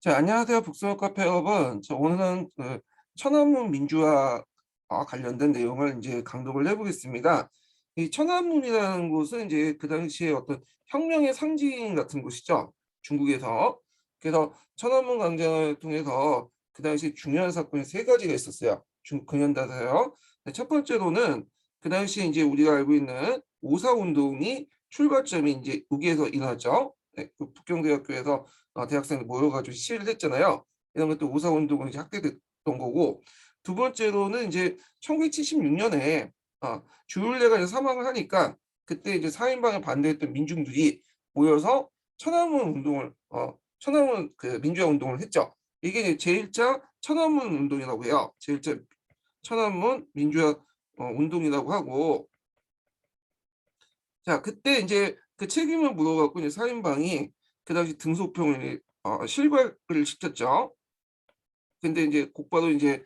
자, 안녕하세요. 북서울 카페 여러분. 오늘은 천안문 민주화 관련된 내용을 이제 강독을 해보겠습니다. 이 천안문이라는 곳은 이제 그 당시에 어떤 혁명의 상징 같은 곳이죠. 중국에서. 그래서 천안문 광장을 통해서 그 당시 중요한 사건이 세 가지가 있었어요. 근현대사요. 첫 번째로는 그 당시에 이제 우리가 알고 있는 오사운동이 출발점이 이제 여기에서 일어났죠. 네, 그 북경대학교에서 대학생들 모여가지고 시위를 했잖아요. 이런 것도 오사운동은 이제 확대됐던 거고, 두 번째로는 이제 1976년에 주율래가 이제 사망을 하니까 그때 이제 사인방에 반대했던 민중들이 모여서 천안문 운동을 천안문 그 민주화 운동을 했죠. 이게 이제 제1차 천안문 운동이라고 해요. 제1차 천안문 민주화 운동이라고 하고, 자, 그때 이제 그 책임을 물어갖고 이제 사인방이 그 당시 등소평을 실과를 시켰죠. 근데 이제 곧바로 이제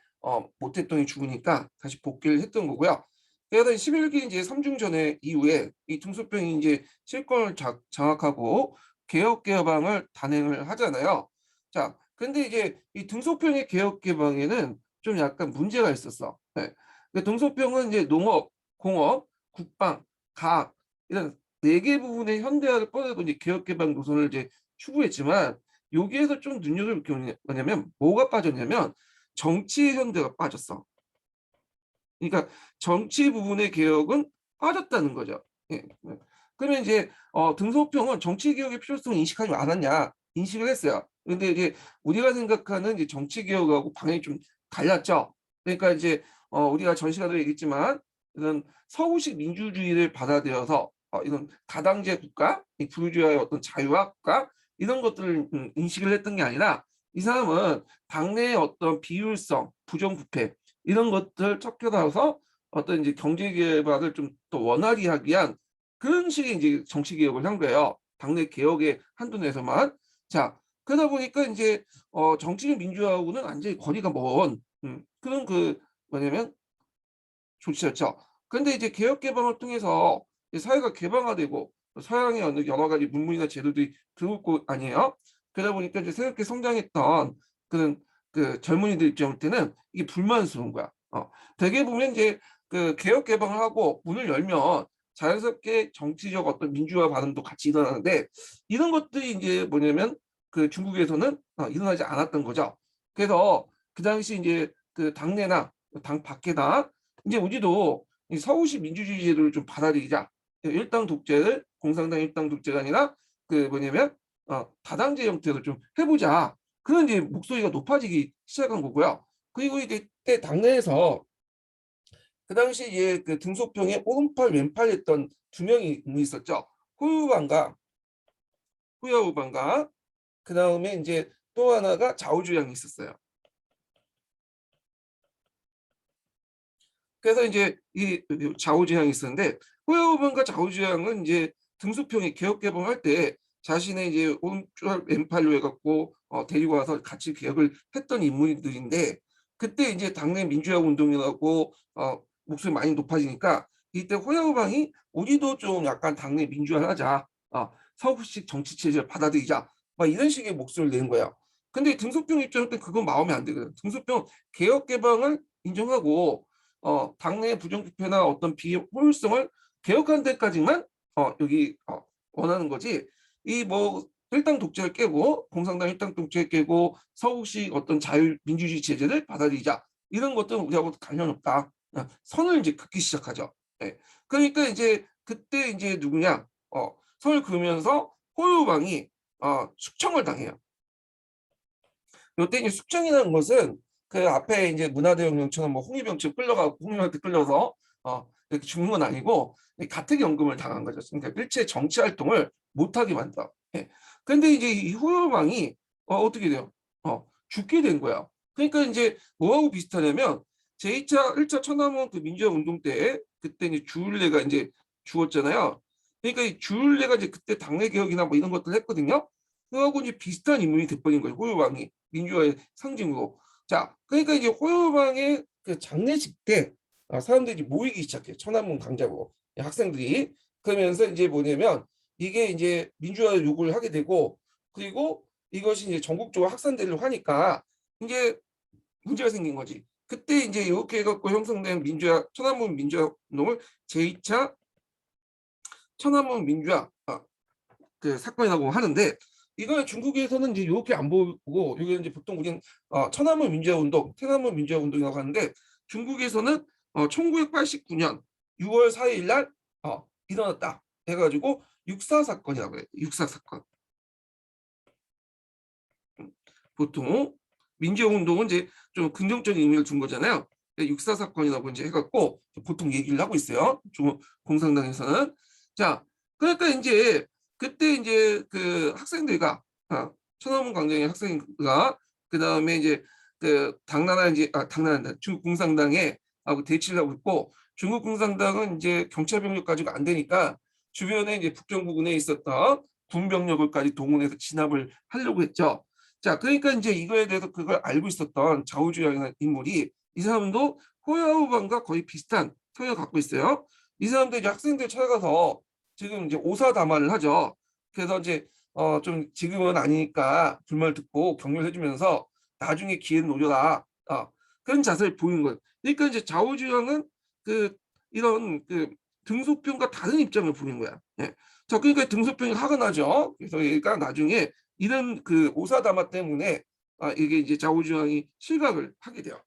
모택동이 죽으니까 다시 복귀를 했던 거고요. 그래서 11기 이제 삼중전에 이후에 이 등소평이 이제 실권을 장악하고 개혁 개방을 단행을 하잖아요. 자, 근데 이제 이 등소평의 개혁 개방에는 좀 약간 문제가 있었어. 네. 그 등소평은 이제 농업, 공업, 국방, 과학 이런 네 개 부분의 현대화를 뻗어도 이제 개혁 개방 노선을 이제 추구했지만 여기에서 좀 눈여겨볼 게 뭐냐면 뭐가 빠졌냐면 정치 현대가 빠졌어. 그러니까 정치 부분의 개혁은 빠졌다는 거죠. 예. 그러면 이제 등소평은 정치 개혁의 필요성을 인식하지 않았냐 인식을 했어요. 근데 이제 우리가 생각하는 이제 정치 개혁하고 방향이 좀 달랐죠. 그러니까 이제 우리가 전 시간에도 얘기했지만 이런 서구식 민주주의를 받아들여서 이런 다당제 국가, 이 부르주아의 어떤 자유화 국가 이런 것들을 인식을 했던 게 아니라 이 사람은 당내의 어떤 비효율성, 부정부패 이런 것들 척결해서 어떤 이제 경제 개발을 좀 더 원활히 하기 위한 그런 식의 이제 정치 개혁을 한 거예요. 당내 개혁의 한도 내에서만. 자, 그러다 보니까 이제 정치적 민주화하고는 완전히 거리가 먼 그런 그 뭐냐면 조치였죠. 근데 이제 개혁 개방을 통해서 사회가 개방화되고 서양의 어느 여러 가지 문물이나 제도들이 들어올 거 아니에요. 그러다 보니까 이제 새롭게 성장했던 그런 그 젊은이들 입장일 때는 이게 불만스러운 거야. 되게 보면 이제 그 개혁 개방을 하고 문을 열면 자연스럽게 정치적 어떤 민주화 발언도 같이 일어나는데 이런 것들이 이제 뭐냐면 그 중국에서는 일어나지 않았던 거죠. 그래서 그 당시 이제 그 당내나 당 밖에나 이제 우리도 이 서구식 민주주의 제도를 좀 받아들이자. 일당 독재를 공산당 일당 독재가 아니라 그 뭐냐면 다당제 형태로 좀 해보자. 그런 이제 목소리가 높아지기 시작한 거고요. 그리고 이제 때 당내에서 그 당시 이제 그 등소평에 오른팔 왼팔 했던 두 명이 있었죠. 후유반과 후야오반과 그 다음에 이제 또 하나가 자오주양이 있었어요. 그래서 이제 이 좌우지향이 있었는데 호여우본과 좌우지향은 이제 등소평이 개혁 개방할 때 자신의 이제 오른쪽 왼팔로 해갖고 데리고 와서 같이 개혁을 했던 인물들인데 그때 이제 당내 민주화 운동이라고 목소리 많이 높아지니까 이때 호여우방이 우리도 좀 약간 당내 민주화를 하자, 서구식 정치 체제를 받아들이자, 막 이런 식의 목소리를 내는 거예요. 근데 등소평 입장은 그건 마음에 안 들거든. 등소평 개혁 개방을 인정하고 당내 부정부패나 어떤 비효율성을 개혁하는 데까지만 여기 원하는 거지. 이 뭐 일당 독재를 깨고 공산당 일당 독재를 깨고 서구식 어떤 자유민주주의 체제를 받아들이자 이런 것들은 우리하고 관련 없다. 선을 이제 긋기 시작하죠. 예. 그러니까 이제 그때 이제 누구냐 선을 그으면서 호유방이 숙청을 당해요. 요때 이제 숙청이라는 것은 그 앞에 이제 문화대혁명처럼 뭐 홍위병처럼 끌려가고 홍위병한테 끌려서 이렇게 죽는 건 아니고 가택연금을 당한 거죠. 그러니까 일체 정치 활동을 못하게 만들어. 예. 근데 이제 이 후유방이 어떻게 돼요? 죽게 된 거야. 그러니까 이제 뭐하고 비슷하냐면 제2차 1차 천안문 그 민주화 운동 때 그때 이제 주율래가 이제 죽었잖아요. 그러니까 이 주율래가 이제 그때 당내 개혁이나 뭐 이런 것들 했거든요. 그거하고 이제 비슷한 인물이 돼버린 거예요. 호유방이. 민주화의 상징으로. 자, 그러니까 이제 호요방의 그 장례식 때 사람들이 모이기 시작해요. 천안문 강자고 학생들이. 그러면서 이제 뭐냐면 이게 이제 민주화 요구를 하게 되고 그리고 이것이 이제 전국적으로 확산되려고 하니까 이제 문제가 생긴 거지. 그때 이제 이렇게 해 갖고 형성된 민주화 천안문 민주화 운동을 제2차 천안문 민주화 그 사건이라고 하는데, 이거는 중국에서는 이제 이렇게 안 보고 이게 이제 보통 우리는 천안문 민주화 운동,天安문 민주화 운동이라고 하는데, 중국에서는 1989년 6월 4일 날 일어났다 해가지고 육사 사건이라고 해요. 육사 사건. 보통 민주화 운동은 이제 좀 긍정적인 의미를 준 거잖아요. 육사 사건이라고 이제 해갖고 보통 얘기를 하고 있어요. 중국 공산당에서는. 자, 그러니까 이제 그때 이제 그 학생들과 천안문 광장의 학생과 그 다음에 이제 그 당나라 이제 당나라 중국 공산당에 하고 대치를 하고 있고, 중국 공산당은 이제 경찰 병력 가지고 안 되니까 주변에 이제 북경 부근에 있었던 군 병력을까지 동원해서 진압을 하려고 했죠. 자, 그러니까 이제 이거에 대해서 그걸 알고 있었던 자오주양이라는 인물이, 이 사람도 호야우방과 거의 비슷한 성향을 갖고 있어요. 이 사람도 이제 학생들 찾아가서 지금 이제 오사담화를 하죠. 그래서 이제 좀 지금은 아니니까 불만을 듣고 격려를 해주면서 나중에 기회를 노려라. 그런 자세를 보이는 거예요. 그러니까 이제 자오주양은 그 이런 그 등소평과 다른 입장을 보이는 거야. 예. 자, 그러니까 등소평이 화가 나죠. 그래서 얘가 나중에 이런 그 오사다마 때문에 이게 이제 자오주양이 실각을 하게 돼요.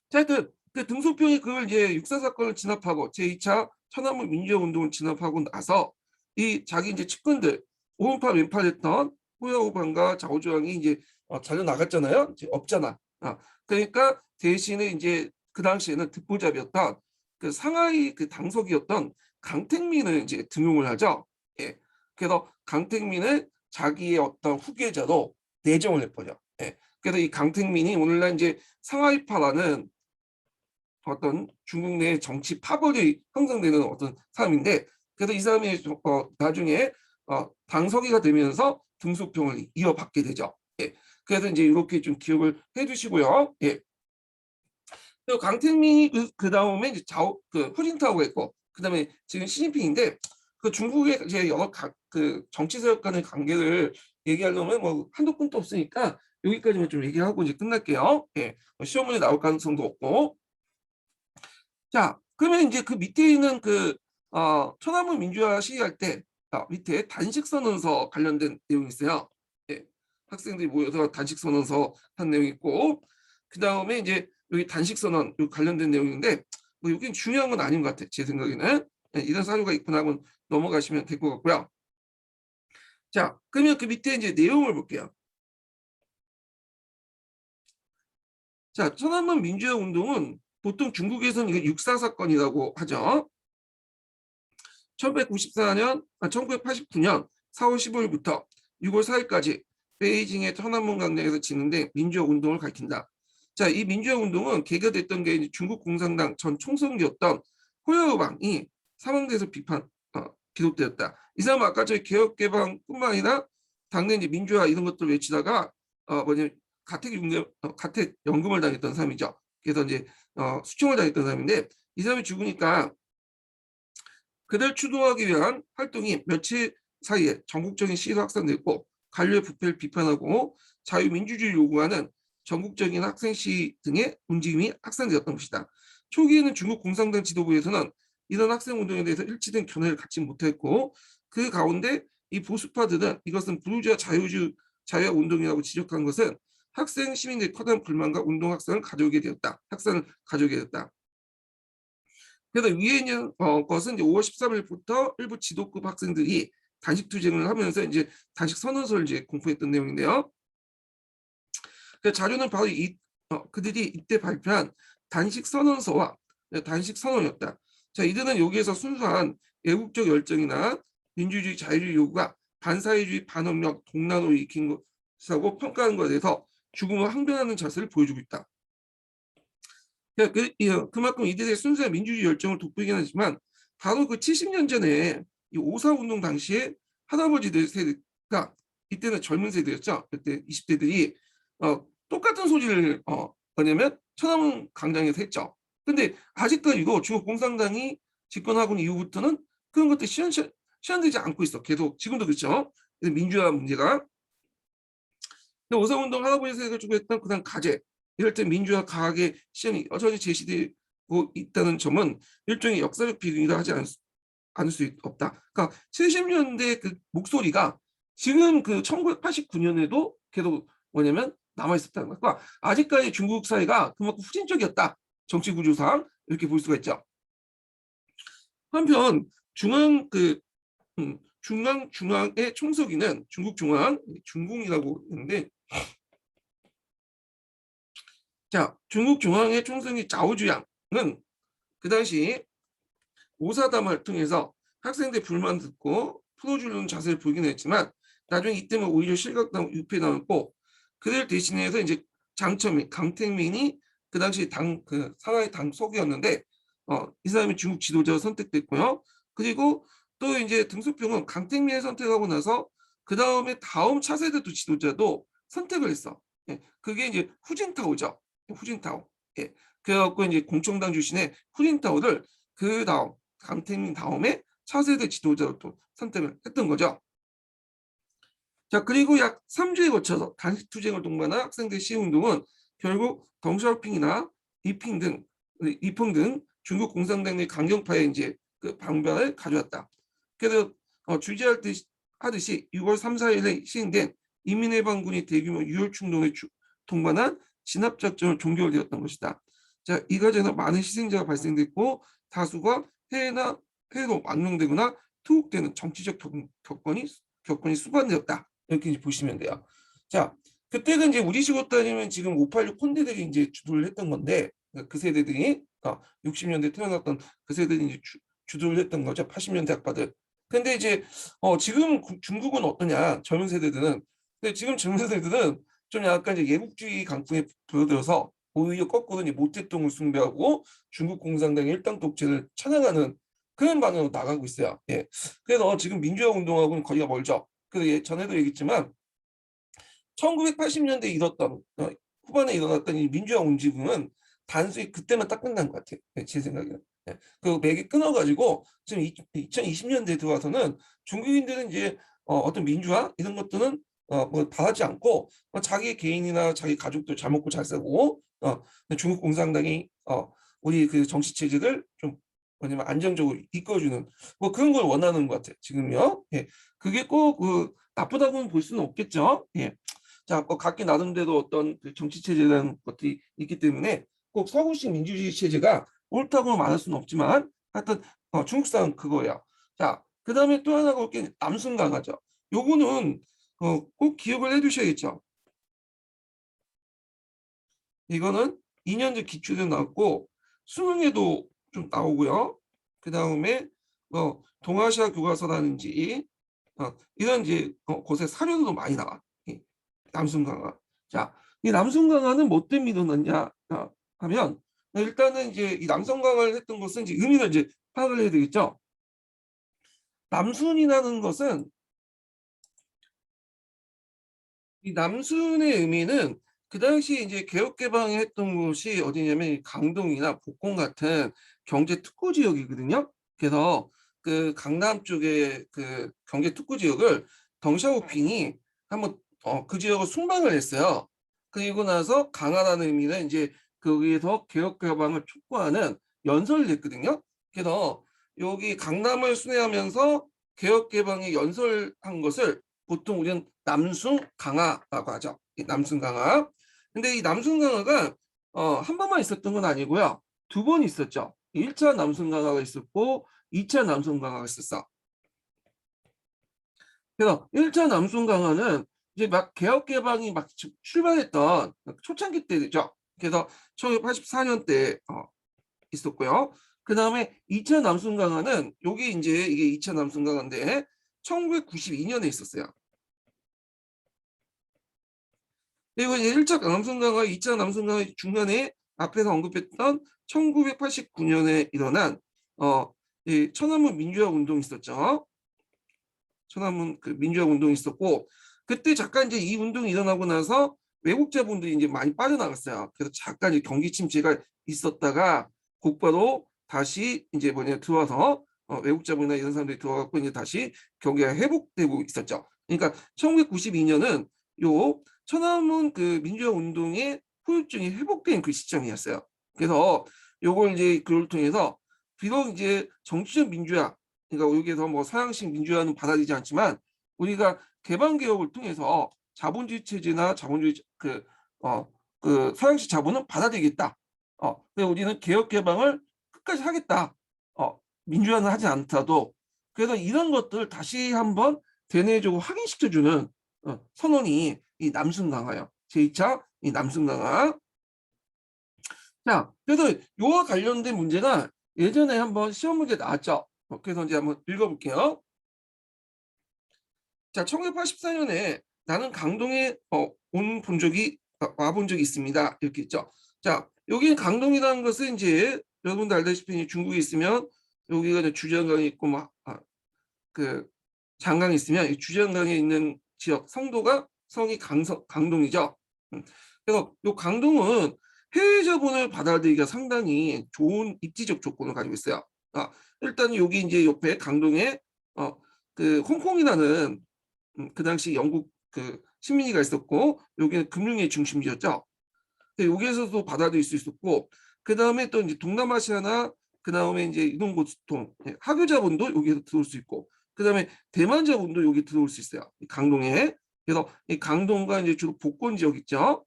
자, 그 등소평이 그걸 이제 육사 사건을 진압하고 제2차 천안문 민주화 운동을 진압하고 나서 이 자기 이제 측근들 오른팔 왼팔 했던 호야오방과 자오주양이 이제 잘려 나갔잖아요. 이제 없잖아. 그러니까 대신에 이제 그 당시에는 듣보잡이었던 그 상하이 그 당석이었던 강택민을 이제 등용을 하죠. 예. 그래서 강택민을 자기의 어떤 후계자로 내정을 해버려. 예. 그래서 이 강택민이 오늘날 이제 상하이파라는 어떤 중국 내 정치 파벌이 형성되는 어떤 사람인데, 그래서 이 사람이 나중에 당서기가 되면서 등소평을 이어받게 되죠. 예. 그래서 이제 이렇게 좀 기억을 해두시고요. 예. 그리고 강택민이 그 다음에 이제 그 후진타오가 있고, 그 다음에 지금 시진핑인데, 그 중국의 이제 여러 그 정치 세력 간의 관계를 얘기하려면 뭐 한도 끝도 없으니까 여기까지만 좀 얘기하고 이제 끝날게요. 예. 시험 문제 나올 가능성도 없고. 자, 그러면 이제 그 밑에 있는 그 천안문 민주화 시위할 때 밑에 단식 선언서 관련된 내용이 있어요. 예. 학생들이 모여서 단식 선언서 한 내용이 있고, 그 다음에 이제 여기 단식 선언 관련된 내용인데 뭐 여기는 중요한 건 아닌 것 같아요. 제 생각에는. 예, 이런 사유가 있구나 하고 넘어가시면 될 것 같고요. 자, 그러면 그 밑에 이제 내용을 볼게요. 자, 천안문 민주화 운동은 보통 중국에서는 이거 육사 사건이라고 하죠. 1989년 4월 15일부터 6월 4일까지 베이징의 천안문 광장에서 진행된 민주화 운동을 가리킨다. 자, 이 민주화 운동은 계기됐던 게 중국 공산당 전 총성기였던 호야오방이 사망돼서 비롯되었다. 이 사람은 아까 저희 개혁개방뿐만 아니라 당내 이제 민주화 이런 것들 외치다가 가택연금을 당했던 사람이죠. 그래서 이제 수청을 당했던 사람인데, 이 사람이 죽으니까 그들 추도하기 위한 활동이 며칠 사이에 전국적인 시위로 확산됐고, 관료의 부패를 비판하고 자유민주주의를 요구하는 전국적인 학생 시위 등의 움직임이 확산되었던 것이다. 초기에는 중국 공산당 지도부에서는 이런 학생 운동에 대해서 일치된 견해를 갖지 못했고, 그 가운데 이 보수파들은 이것은 부르주아 자유화 운동이라고 지적한 것은 학생 시민들의 커다란 불만과 운동 확산을 가져오게 되었다. 그래서 위에 있는 것은 이제 5월 13일부터 일부 지도급 학생들이 단식 투쟁을 하면서 이제 단식 선언서를 이제 공포했던 내용인데요. 그 자료는 바로 그들이 이때 발표한 단식 선언서와 단식 선언이었다. 자, 이들은 여기에서 순수한 애국적 열정이나 민주주의 자유주의 요구가 반사회주의 반업력 동란으로 익힌 것이라고 평가하는 것에 대해서 죽음을 항변하는 자세를 보여주고 있다. 그만큼 이들의 순수한 민주주의 열정을 돋보이긴 하지만 바로 그 70년 전에 이5.4운동 당시에 할아버지들 세대가, 이때는 젊은 세대였죠. 그때 20대들이 똑같은 소리를 뭐냐면 천안문 광장에서 했죠. 근데 아직까지도 중국 공산당이 집권하고 이후부터는 그런 것들이 실현되지 않고 있어. 계속 지금도 그렇죠. 민주화 문제가. 오사운동 할아버지 세대가 주고했던 그다음 가제 이럴 때 민주화 가학의 시험이 여전히 제시되고 있다는 점은 일종의 역사적 비극이라 하지 않을 수 없다. 그러니까 70년대 그 목소리가 지금 그 1989년에도 계속 뭐냐면 남아 있었다는 거야. 그러니까 아직까지 중국 사회가 그만큼 후진적이었다. 정치 구조상 이렇게 볼 수가 있죠. 한편 중앙의 총서기는 중국 중앙 중궁이라고 했는데, 자 중국 중앙의 총서기 자오주양은 그 당시 오사담을 통해서 학생들 불만 듣고 풀어주려는 자세를 보이긴 했지만 나중에 이 때문에 오히려 실각당 유폐 나왔고, 그들 대신해서 이제 장처민 강택민이 그 당시 상하이 당석이었는데 이 사람이 중국 지도자로 선택됐고요. 그리고 또 이제 등소평은 강택민을 선택하고 나서 그 다음에 다음 차세대 지도자도 선택을 했어. 예, 그게 이제 후진타오죠. 후진타오. 예, 그래갖고 이제 공청당 출신의 후진타오를 그 다음 강택민 다음에 차세대 지도자로 또 선택을 했던 거죠. 자, 그리고 약 3주에 거쳐서 단식 투쟁을 동반한 학생들 시운동은 결국 덩샤오핑이나 이핑 등 중국 공산당의 강경파의 이제 그 방변을 가져왔다. 그래서 하듯이 6월 3, 4일에 시행된 인민해방군이 대규모 유혈 충동을 동반한 진압작전을 종결되었던 것이다. 자, 이 과정에서 많은 희생자가 발생됐고 다수가 해외로 망명되거나 투옥되는 정치적 격건이 수반되었다. 이렇게 보시면 돼요. 자, 그때가 이제 우리식으로 따지면 지금 586 콘대들이 이제 주도를 했던 건데, 그 세대들이 60년대 태어났던 그 세대들이 이제 주도를 했던 거죠. 80년대 학파들. 근데 이제 지금 중국은 어떠냐? 젊은 세대들은. 근데 지금 젊은 세대들은 좀 약간 이제 예국주의 강풍에 불어들어서 오히려 거꾸로 이제 모택동을 숭배하고 중국 공산당의 일당 독재를 찬양하는 그런 방향으로 나가고 있어요. 예. 그래서 지금 민주화 운동하고는 거리가 멀죠. 그래서 전에도 얘기했지만 1980년대 후반에 일어났던 이 민주화 운동은 단순히 그때만 딱 끝난 것 같아요. 제 생각에는. 그 맥이 끊어가지고 지금 2020년대에 들어와서는 중국인들은 이제 어떤 민주화 이런 것들은 뭐 바라지 않고 자기 개인이나 자기 가족도 잘 먹고 잘 살고 중국 공산당이 우리 그 정치 체제를 좀 뭐냐면 안정적으로 이끌어주는 뭐 그런 걸 원하는 것 같아요. 지금요. 예. 그게 꼭 나쁘다고는 볼 수는 없겠죠. 예. 자, 각기 나름대로 어떤 그 정치 체제라는 것들이 있기 때문에 꼭 서구식 민주주의 체제가 옳다고 말할 수는 없지만 하여튼 중국사는 그거예요. 자, 그 다음에 또 하나가 올게 남순 강화죠. 요거는 꼭 기억을 해두셔야겠죠. 이거는 2년제 기출에 나왔고 수능에도 좀 나오고요. 그 다음에 동아시아 교과서라든지 이런 이제 곳에 사료도 많이 나와. 남순 강화. 자, 이 남순 강화는 뭐 때문에 일어났냐 하면 일단은 이제 이 남순 강화를 했던 것은 이제 의미를 이제 파악을 해야 되겠죠. 남순이라는 것은 이 남순의 의미는 그 당시 이제 개혁개방을 했던 곳이 어디냐면 강동이나 복공 같은 경제 특구 지역이거든요. 그래서 그 강남 쪽에 그 경제 특구 지역을 덩샤오핑이 한번 그 지역을 순방을 했어요. 그리고 나서 강화라는 의미는 이제 거기에서 개혁개방을 촉구하는 연설을 했거든요. 그래서 여기 강남을 순회하면서 개혁개방에 연설한 것을 보통 우리는 남순 강화라고 하죠. 남순 강화. 근데 이 남순 강화가 한 번만 있었던 건 아니고요. 2번 있었죠. 1차 남순 강화가 있었고 2차 남순 강화가 있었어. 그래서 1차 남순 강화는 이제 막 개혁 개방이 막 출발했던 초창기 때죠. 그래서 1984년 때 있었고요. 그 다음에 2차 남순 강화는 여기 이제 이게 2차 남순 강화인데 1992년에 있었어요. 그리고 이제 1차 남순 강화, 2차 남순 강화 중간에 앞에서 언급했던 1989년에 일어난 이 천안문 민주화 운동이 있었죠. 천안문 그 민주화 운동이 있었고 그때 잠깐 이제 이 운동이 일어나고 나서 외국자분들이 이제 많이 빠져나갔어요. 그래서 잠깐 이제 경기 침체가 있었다가 곧바로 다시 이제 들어와서 외국자분이나 이런 사람들이 들어와갖고 이제 다시 경기가 회복되고 있었죠. 그러니까 1992년은 요 천안문 그 민주화 운동의 후유증이 회복된 그 시점이었어요. 그래서 요걸 이제 그걸 통해서 비록 이제 정치적 민주화, 그러니까 여기에서 뭐 서양식 민주화는 받아들이지 않지만 우리가 개방 개혁을 통해서 자본주의 체제나 자본주의 그 서양식 자본은 받아들이겠다. 근데 우리는 개혁 개방을 끝까지 하겠다. 민주화는 하지 않더라도. 그래서 이런 것들 다시 한번 대내적으로 확인시켜주는 선언이 이 남승강화예요. 제2차 이 남승강화. 자, 그래서 요와 관련된 문제가 예전에 한번 시험 문제 나왔죠. 그래서 이제 한번 읽어볼게요. 자, 1984년에 나는 강동에 와본 적이 있습니다. 이렇게 있죠. 자, 여기 강동이라는 것은 이제 여러분도 알다시피 중국에 있으면 여기가 이제 주장강이 있고 그 장강이 있으면 이 주장강에 있는 지역 성도가 성이 강동이죠. 그래서 이 강동은 해외 자본을 받아들이기가 상당히 좋은 입지적 조건을 가지고 있어요. 일단 여기 이제 옆에 강동에 그 홍콩이라는 그 당시 영국 그 식민지가 있었고 여기는 금융의 중심지였죠. 여기에서도 받아들일 수 있었고 그 다음에 또 이제 동남아시아나 그 다음에 이제 이동고통 학교 자본도 여기에서 들어올 수 있고 그 다음에 대만 자본도 여기 들어올 수 있어요. 강동에. 그래서 이 강동과 이제 주로 복권 지역 있죠.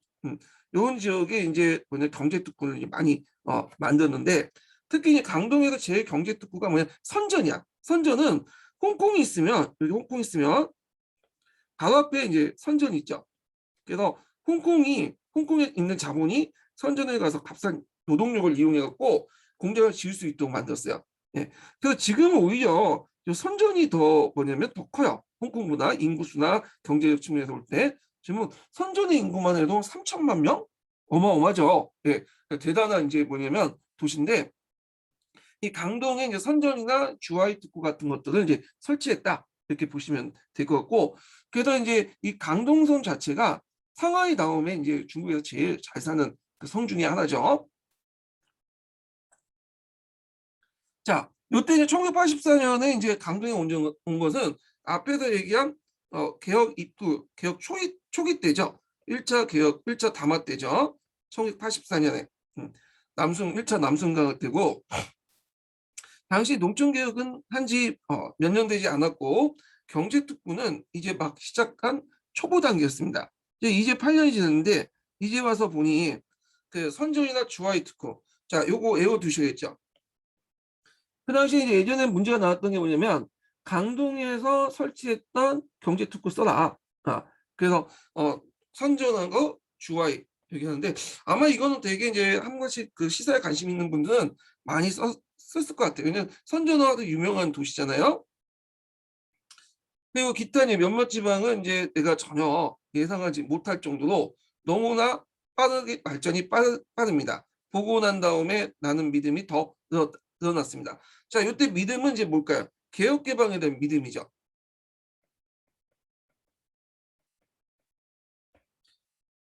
이런 지역에 이제 뭐냐 경제 특구를 이제 많이 만들었는데 특히 이제 강동에서 제일 경제 특구가 뭐냐 선전이야. 선전은 홍콩이 있으면 여기 홍콩이 있으면 바로 앞에 이제 선전이 있죠. 그래서 홍콩에 있는 자본이 선전에 가서 값싼 노동력을 이용해 갖고 공장을 지을 수 있도록 만들었어요. 예. 그래서 지금은 오히려 선전이 더 뭐냐면 더 커요. 홍콩보다 인구수나 경제적 측면에서 볼 때 지금 선전의 인구만 해도 3천만 명? 어마어마죠. 예. 대단한 이제 뭐냐면 도시인데 이 강동에 이제 선전이나 주화이 특구 같은 것들을 이제 설치했다. 이렇게 보시면 될 것 같고 그래서 이제 이 강동성 자체가 상하이 다음에 이제 중국에서 제일 잘 사는 그 성 중에 하나죠. 자, 요때 이제 1984년에 이제 강동에 온 것은 앞에서 얘기한 개혁 입구, 개혁 초기 때죠. 1차 개혁, 1차 담화 때죠. 1984년에 남승 1차 남승강을 때고 당시 농촌개혁은 한지 몇 년 되지 않았고 경제특구는 이제 막 시작한 초보 단계였습니다. 이제 8년이 지났는데 이제 와서 보니 그 선전이나 주화의 특구 자 요거 외워두셔야겠죠. 그 당시에 이제 예전에 문제가 나왔던 게 뭐냐면 강동에서 설치했던 경제특구 써라. 그래서 선전하고 주화의 얘기하는데 아마 이거는 되게 이제 한 번씩 그 시사에 관심 있는 분들은 많이 썼을 것 같아요. 왜냐면 선전화도 유명한 도시잖아요. 그리고 기타 이제 몇몇 지방은 이제 내가 전혀 예상하지 못할 정도로 너무나 빠르게 발전이 빠릅니다. 보고 난 다음에 나는 믿음이 더 늘어났습니다. 자, 이때 믿음은 이제 뭘까요? 개혁 개방에 대한 믿음이죠.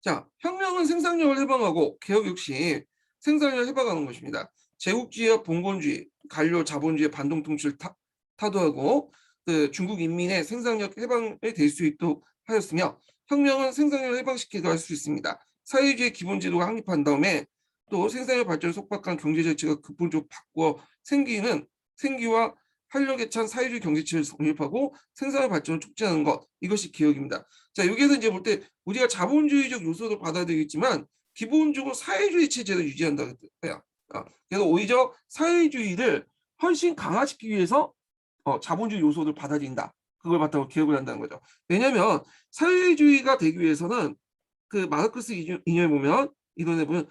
자, 혁명은 생산력을 해방하고 개혁 역시 생산력을 해방하는 것입니다. 제국주의와 봉건주의, 관료 자본주의 반동 통치를 타도하고 그 중국 인민의 생산력 해방에 될 수 있도록 하였으며 혁명은 생산력을 해방시키게 할 수 있습니다. 사회주의 기본제도가 확립한 다음에 또 생산력 발전을 속박한 경제정책을 근본적으로 바꾸어 생기와 활력에 찬 사회주의 경제체를 성립하고 생산력 발전을 촉진하는 것 이것이 개혁입니다. 자, 여기에서 이제 볼 때 우리가 자본주의적 요소도 받아들이겠지만 기본적으로 사회주의 체제를 유지한다고 해요. 그래서 오히려 사회주의를 훨씬 강화시키기 위해서 자본주의 요소를 받아들인다. 그걸 바탕으로 개혁을 한다는 거죠. 왜냐하면 사회주의가 되기 위해서는 그 마르크스 이념에 보면 이론에 보면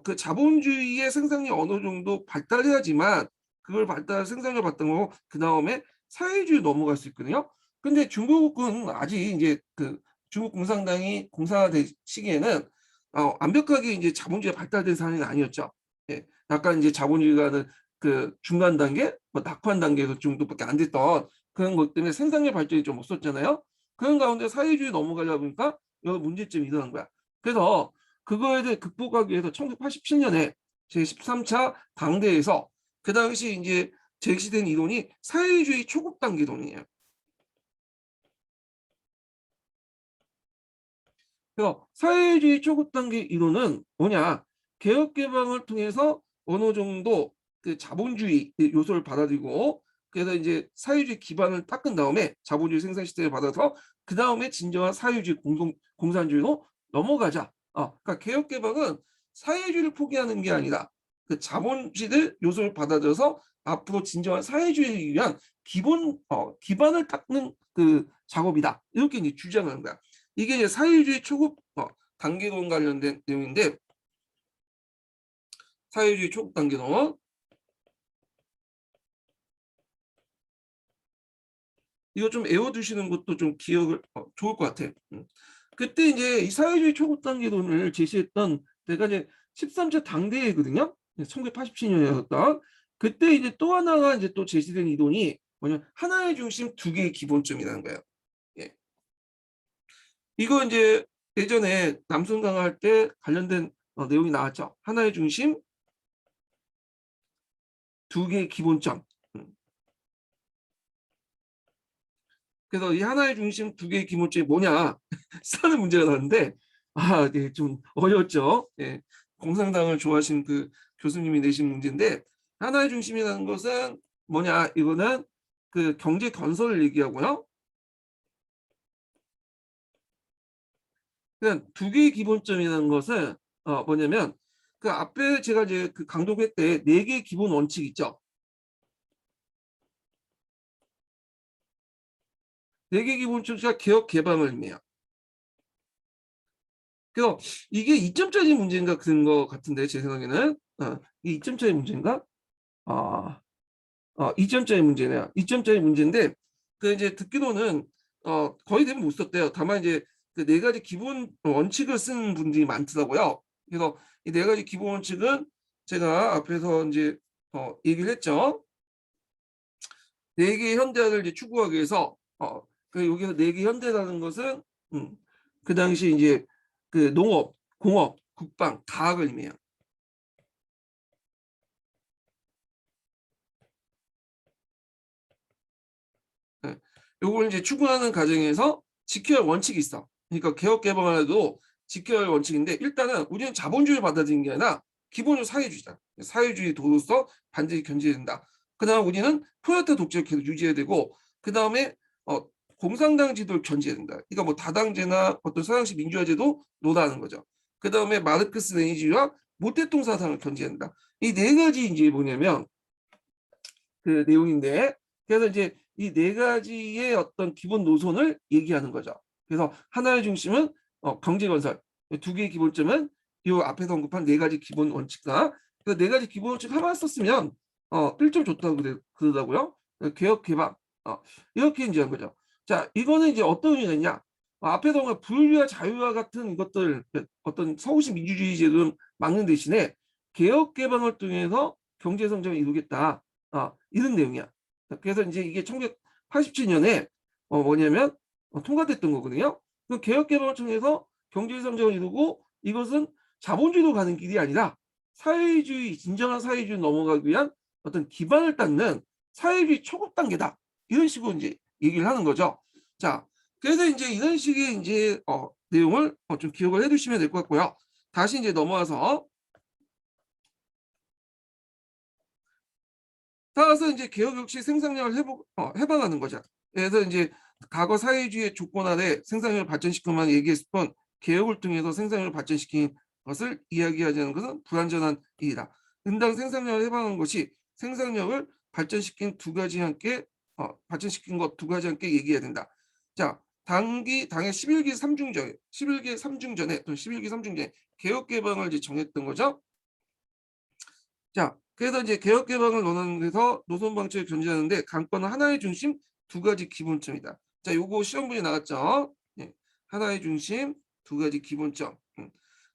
그 자본주의의 생산력이 어느 정도 발달해야지만 그걸 생산력을 바탕으로 그 다음에 사회주의 넘어갈 수 있거든요. 근데 중국은 아직 이제 그 중국 공산당이 공사될 시기에는 완벽하게 이제 자본주의가 발달된 사람이 아니었죠. 예, 약간 이제 자본주의가는 그 중간 단계, 뭐 낙관 단계 정도밖에 안 됐던 그런 것 때문에 생산력 발전이 좀 없었잖아요. 그런 가운데 사회주의 넘어가려다 보니까 여기 문제점이 일어난 거야. 그래서 그거에 대해 극복하기 위해서 1987년에 제13차 당대에서 그 당시 이제 제시된 이론이 사회주의 초급 단계 이론이에요. 그래서 사회주의 초급 단계 이론은 뭐냐? 개혁 개방을 통해서 어느 정도 그 자본주의 요소를 받아들이고, 그래서 이제 사회주의 기반을 닦은 다음에 자본주의 생산 시스템을 받아서 그 다음에 진정한 사회주의 공산주의로 넘어가자. 그러니까 개혁 개방은 사회주의를 포기하는 게 아니라 그 자본주의 요소를 받아들여서 앞으로 진정한 사회주의를 위한 기반을 닦는 그 작업이다. 이렇게 이제 주장하는 거야. 이게 이제 사회주의 초급 단계론 관련된 내용인데, 사회주의 초급 단계론 이거 좀 외워두시는 것도 좀 기억을 좋을 것 같아. 그때 이제 이 사회주의 초급 단계론을 제시했던 때가 이제 13차 당대회거든요. 1987년이었던. 그때 이제 또 하나가 이제 또 제시된 이론이 뭐냐, 하나의 중심 두 개의 기본점이라는 거예요. 예. 이거 이제 예전에 남순 강화할 때 관련된 내용이 나왔죠. 하나의 중심 두 개의 기본점. 그래서 이 하나의 중심 두 개의 기본점이 뭐냐 쓰는 문제가 나왔는데, 예, 좀 어려웠죠. 예, 공산당을 좋아하신 그 교수님이 내신 문제인데, 하나의 중심이라는 것은 뭐냐, 이거는 그 경제 건설을 얘기하고요. 그냥 두 개의 기본점이라는 것은 뭐냐면, 그 앞에 제가 이제 그 강독회 때 네 개의 기본 원칙 있죠. 네 개 기본칙이 개혁 개방을 의미해요. 그래서 이게 2점짜리 문제인가 그런 거 같은데, 제 생각에는 이게 2점짜리 문제인가? 2점짜리 문제네요. 2점짜리 문제인데, 그 이제 듣기로는 거의 대부분 못 썼대요. 다만 이제 그 네 가지 기본 원칙을 쓴 분들이 많더라고요. 그래서 이 네 가지 기본 원칙은 제가 앞에서 이제 얘기를 했죠. 네 개의 현대화를 이제 추구하기 위해서 그 여기서 네 개 현대라는 것은 그 당시 이제 그 농업, 공업, 국방, 과학을 의미해요. 네. 요걸 이제 추구하는 과정에서 지켜야 할 원칙이 있어. 그러니까 개혁 개방을 해도 지켜야 할 원칙인데, 일단은 우리는 자본주의를 받아들이는 게 아니라 기본적으로 사회주의다. 사회주의 도로서 반드시 견제해야 된다. 그다음 우리는 토요타 독재를 계속 유지해야 되고, 그다음에 공산당 지도를 견제해야 된다. 그러니까 뭐 다당제나 어떤 서양식 민주화제도 노다하는 거죠. 그다음에 마르크스 레니주의와 모태동 사상을 견제해야 된다. 이 네 가지 이제 뭐냐면 그 내용인데, 그래서 이제 이 네 가지의 어떤 기본 노선을 얘기하는 거죠. 그래서 하나의 중심은 경제 건설, 두 개의 기본점은 이 앞에서 언급한 네 가지 기본 원칙과 그 네 가지 기본 원칙 하나 썼으면 1점 줬다고 그러더라고요. 개혁 개방 이렇게 이제 한 거죠. 자, 이거는 이제 어떤 의미가 있냐? 앞에서 언급한 불의와 자유와 같은 이것들, 어떤 서구식 민주주의 제도를 막는 대신에 개혁 개방을 통해서 경제 성장을 이루겠다. 이런 내용이야. 그래서 이제 이게 1987년에 뭐냐면 통과됐던 거거든요. 그 개혁 개방을 통해서 경제 성장을 이루고, 이것은 자본주의로 가는 길이 아니라 사회주의, 진정한 사회주의 넘어가기 위한 어떤 기반을 닦는 사회주의 초급 단계다. 이런 식으로 이제 얘기를 하는 거죠. 자, 그래서 이제 이런 식의 이제 내용을 좀 기억을 해두시면 될 것 같고요. 다시 이제 넘어와서 따라서 이제 개혁 역시 생산력을 해방하는 거죠. 그래서 이제 과거 사회주의 조건 아래 생산력을 발전시키고만 얘기했을 뿐, 개혁을 통해서 생산력을 발전시킨 것을 이야기하자는 것은 불완전한 일이다. 응당 생산력을 해방한 것이 생산력을 발전시킨 두 가지 함께 발전시킨 것 두 가지 함께 얘기해야 된다. 자, 당의 11기 3중전에 11기 3중전에 또 11기 3중전에 개혁 개방을 이제 정했던 거죠. 자, 그래서 이제 개혁 개방을 논하면서 노선 방식을 견지하는데, 관건은 하나의 중심 두 가지 기본점이다. 자, 요거 시험문제 나갔죠. 네. 하나의 중심 두 가지 기본점.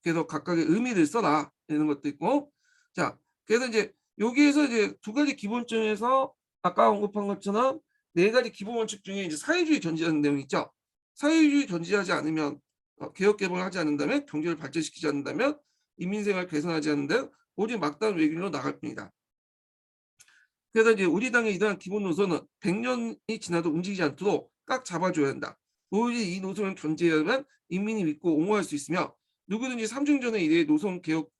그래서 각각의 의미를 써라 이런 것도 있고. 자, 그래서 이제 여기에서 이제 두 가지 기본점에서 아까 언급한 것처럼 네 가지 기본 원칙 중에 이제 사회주의 견지하는 내용이 있죠. 사회주의 견지하지 않으면 개혁 개방을 하지 않는다면, 경제를 발전시키지 않는다면, 인민생활 개선하지 않는다면 오직 막다른 외길로 나갈 뿐이다. 그래서 이제 우리 당의 이러한 기본 노선은 100년이 지나도 움직이지 않도록 꽉 잡아줘야 한다. 오로지 이 노선을 견제해야만 인민이 믿고 옹호할 수 있으며 누구든지 삼중전에 의해 노선 개혁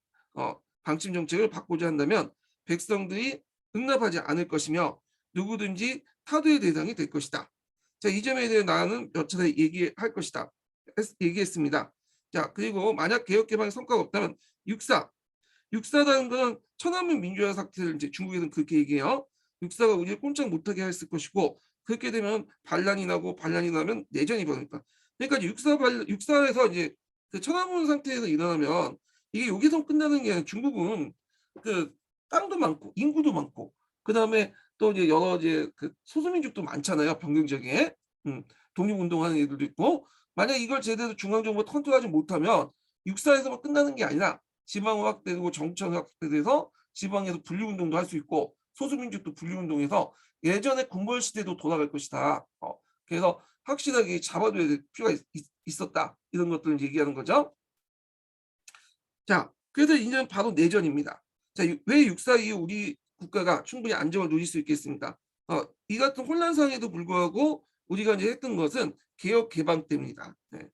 방침 정책을 바꾸자 한다면 백성들이 응답하지 않을 것이며 누구든지 타도의 대상이 될 것이다. 자, 이 점에 대해 나는 몇 차례 얘기할 것이다. 얘기했습니다. 자, 그리고 만약 개혁 개방의 성과가 없다면 육사. 육사라는 건 천안문 민주화 사태를 이제 중국에서는 그렇게 얘기해요. 육사가 우리를 꼼짝 못하게 했을 것이고 그렇게 되면 반란이 나고 반란이 나면 내전이 벌어니까. 그러니까 육사에서 이제 그 천안문 상태에서 일어나면 이게 여기서 끝나는 게 아니라 중국은 그 땅도 많고 인구도 많고 그다음에 또 이제 여러 이제 그 소수민족도 많잖아요. 변경 지역에. 독립운동하는 애들도 있고 만약 이걸 제대로 중앙정부가 컨트롤하지 못하면 육사에서만 끝나는 게 아니라 지방은 확대되고 정치가 확대돼서 지방에서 분리운동도 할 수 있고 소수민족도 분리운동해서 예전의 군벌 시대도 돌아갈 것이다. 그래서 확실하게 잡아둬야 될 필요가 있었다. 이런 것들을 얘기하는 거죠. 자, 그래서 이제는 바로 내전입니다. 자, 왜 육사 이후 우리 국가가 충분히 안정을 누릴 수 있겠습니까? 이 같은 혼란 상에도 불구하고 우리가 이제 했던 것은 개혁 개방 때문이다. 네.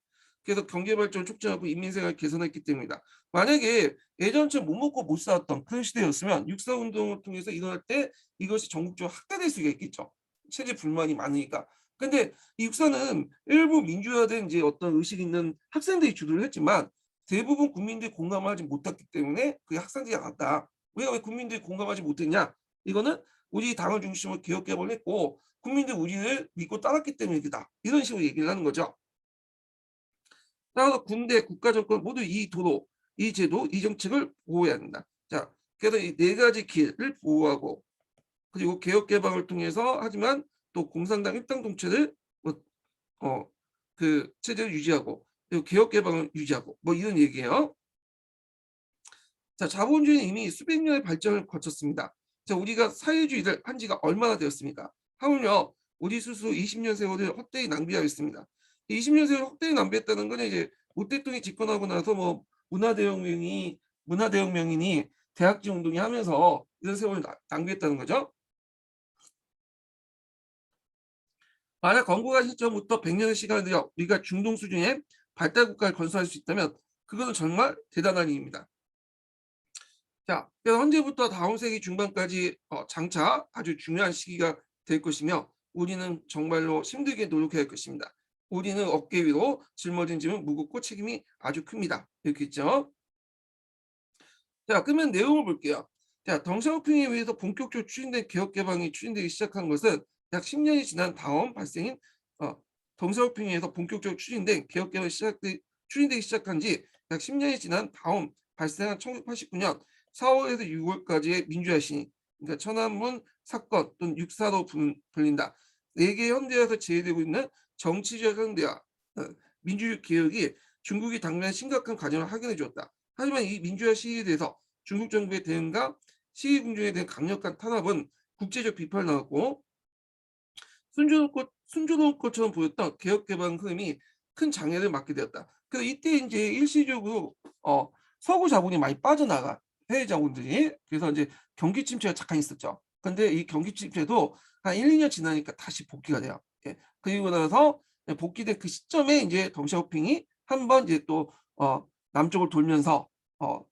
그래서 경제 발전을 촉진하고 인민 생활을 개선했기 때문이다. 만약에 예전처럼 못 먹고 못 살았던 그런 시대였으면 육사 운동을 통해서 일어날 때 이것이 전국적으로 확대될 수가 있겠죠. 체제 불만이 많으니까. 근데 이 육사는 일부 민주화된 이제 어떤 의식 있는 학생들이 주도를 했지만 대부분 국민들이 공감하지 못했기 때문에 그게 확산되지 않았다. 왜 국민들이 공감하지 못했냐? 이거는 우리 당을 중심으로 개혁 개방을 했고 국민들 우리를 믿고 따랐기 때문이다. 이런 식으로 얘기를 하는 거죠. 따라서 군대, 국가정권 모두 이 도로, 이 제도, 이 정책을 보호해야 된다. 자, 그래서 이 네 가지 길을 보호하고 그리고 개혁 개방을 통해서 하지만 또 공산당 일당 통치를 그 체제를 유지하고 그리고 개혁 개방을 유지하고 뭐 이런 얘기예요. 자, 자본주의는 이미 수백 년의 발전을 거쳤습니다. 자, 우리가 사회주의를 한 지가 얼마나 되었습니까? 하물며 우리 스스로 20년 세월을 헛되이 낭비하였습니다. 20년 세월 헛되이 낭비했다는 건 이제 모 대통령이 집권하고 나서 뭐 문화대혁명이니 대학지 운동이 하면서 이런 세월을 낭비했다는 거죠. 만약 건국한 시점부터 100년의 시간을 들여 우리가 중동 수준의 발달 국가를 건설할 수 있다면 그것은 정말 대단한 일입니다. 자, 그래서 현재부터 다음 세기 중반까지 장차 아주 중요한 시기가 될 것이며 우리는 정말로 힘들게 노력해야 할 것입니다. 우리는 어깨 위로 짊어진 짐은 무겁고 책임이 아주 큽니다. 이렇게 있죠. 자, 그러면 내용을 볼게요. 자, 덩샤오핑에 의해서 본격적으로 추진된 개혁 개방이 추진되기 시작한 것은 약 10년이 지난 다음 발생인 덩샤오핑에 의해서 본격적으로 추진된 개혁 개방이 추진되기 시작한 지 약 10년이 지난 다음 발생한 1989년 4월에서 6월까지의 민주화 시인, 그러니까 천안문 사건 또는 육사로 불린다. 4개 현대화에서 제외되고 있는 정치적 현대화, 민주주의 개혁이 중국이 당면 심각한 과정을 확인해 주었다. 하지만 이 민주화 시위에 대해서 중국 정부의 대응과 시위 공정에 대한 강력한 탄압은 국제적 비판을 나왔고 순조로운 것처럼 보였던 개혁 개방 흐름이 큰 장애를 맞게 되었다. 그래서 이때 이제 일시적으로 서구 자본이 많이 빠져나가 해외 자본들이 그래서 이제 경기 침체가 잠깐 있었죠. 근데 이 경기 침체도 한 1, 2년 지나니까 다시 복귀가 돼요. 예. 그리고 나서 복귀된 그 시점에 이제 덩샤오핑이 한번 이제 또 남쪽을 돌면서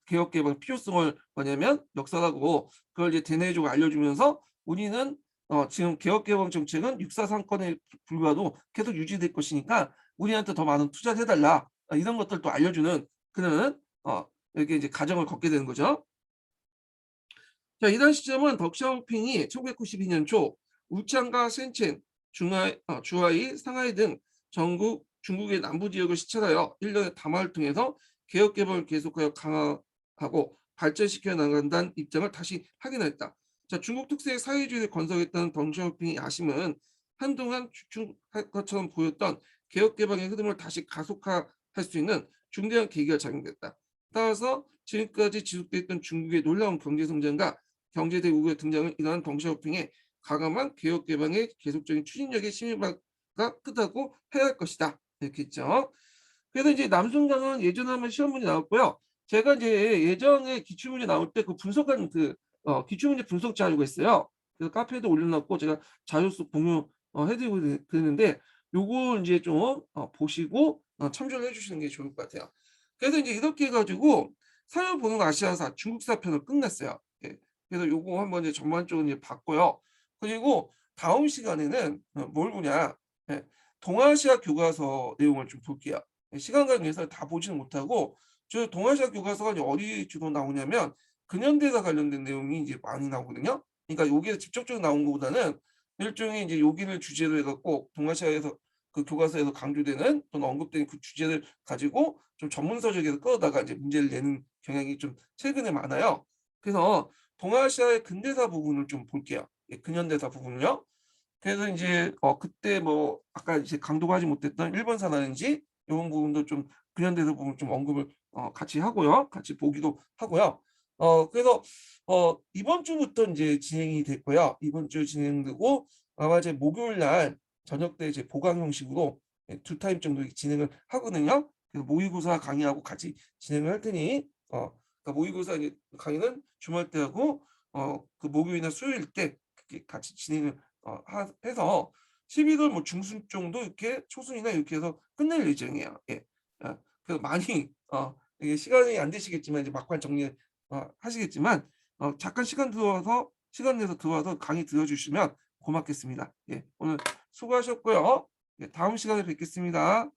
개혁 개방 필요성을 뭐냐면 역사라고 그걸 이제 대내적으로 알려주면서 우리는 지금 개혁 개방 정책은 육사 상권에 불과도 계속 유지될 것이니까 우리한테 더 많은 투자를 해달라 이런 것들도 알려주는 그런 이렇게 이제 가정을 걷게 되는 거죠. 자, 이런 시점은 덕샤오핑이 1992년 초 우창과 센첸, 주하이, 상하이 등 전국 중국의 남부 지역을 시찰하여 1년의 담화를 통해서 개혁 개방을 계속하여 강화하고 발전시켜 나간다는 입장을 다시 확인했다. 자, 중국 특색의 사회주의를 건설했다는 덩샤오핑의 야심은 한동안 주춤할 것처럼 보였던 개혁 개방의 흐름을 다시 가속화할 수 있는 중대한 계기가 작용됐다. 따라서 지금까지 지속됐던 중국의 놀라운 경제 성장과 경제 대국의 등장을 일어난 덩샤오핑의 과감한 개혁 개방의 계속적인 추진력의 심의가 크다고 해야 할 것이다. 이렇게 했죠. 그래서 이제 남순강은 예전에 한번 시험 문제 나왔고요. 제가 이제 예전에 기출문제 나올 때 그 분석한 그 기출문제 분석 자료가 있어요. 그래서 카페에도 올려놨고 제가 자료 속 공유 해드리고 그랬는데 요거 인제 좀 보시고 참조를 해 주시는 게 좋을 것 같아요. 그래서 인제 이렇게 해 가지고 사회 보는 아시아사 중국사 편을 끝냈어요. 예. 그래서 요거 한번 이제 전반적으로 이제 봤고요. 그리고 다음 시간에는 뭘 보냐. 예. 동아시아 교과서 내용을 좀 볼게요. 예 시간 관계에서 다 보지는 못하고 저 동아시아 교과서가 이제 어디 주로 나오냐면 근현대사 관련된 내용이 이제 많이 나오거든요. 그러니까 여기에서 직접적으로 나온 것보다는 일종의 이제 여기를 주제로 해 갖고 동아시아에서 그 교과서에서 강조되는 또는 언급되는 그 주제를 가지고 좀 전문서적에서 끌어다가 이제 문제를 내는 경향이 좀 최근에 많아요. 그래서 동아시아의 근대사 부분을 좀 볼게요. 예 근현대사 부분을요. 그래서 인제 그때 뭐 아까 이제 강조가 하지 못했던 일본사라든지 요런 부분도 좀 근현대사 부분 좀 언급을 같이 하고요. 같이 보기도 하고요. 그래서 이번 주부터 인제 진행이 됐고요. 이번 주 진행되고 아마 이제 목요일 날 저녁 때 이제 보강 형식으로 예 2 타임 정도 이렇게 진행을 하거든요. 그래서 모의고사 강의하고 같이 진행을 할 테니 그러니까 모의고사 이제 강의는 주말 때 하고 그 목요일이나 수요일 때 그렇게 같이 진행을 하 해서 12월 뭐 중순 정도 이렇게 초순이나 이렇게 해서 끝낼 예정이에요. 예. 그래서 많이 이게 시간이 안 되시겠지만 이제 막판 정리 하시겠지만 잠깐 시간 내서 들어와서 강의 들어 주시면 고맙겠습니다. 예. 오늘 수고하셨고요. 예 다음 시간에 뵙겠습니다.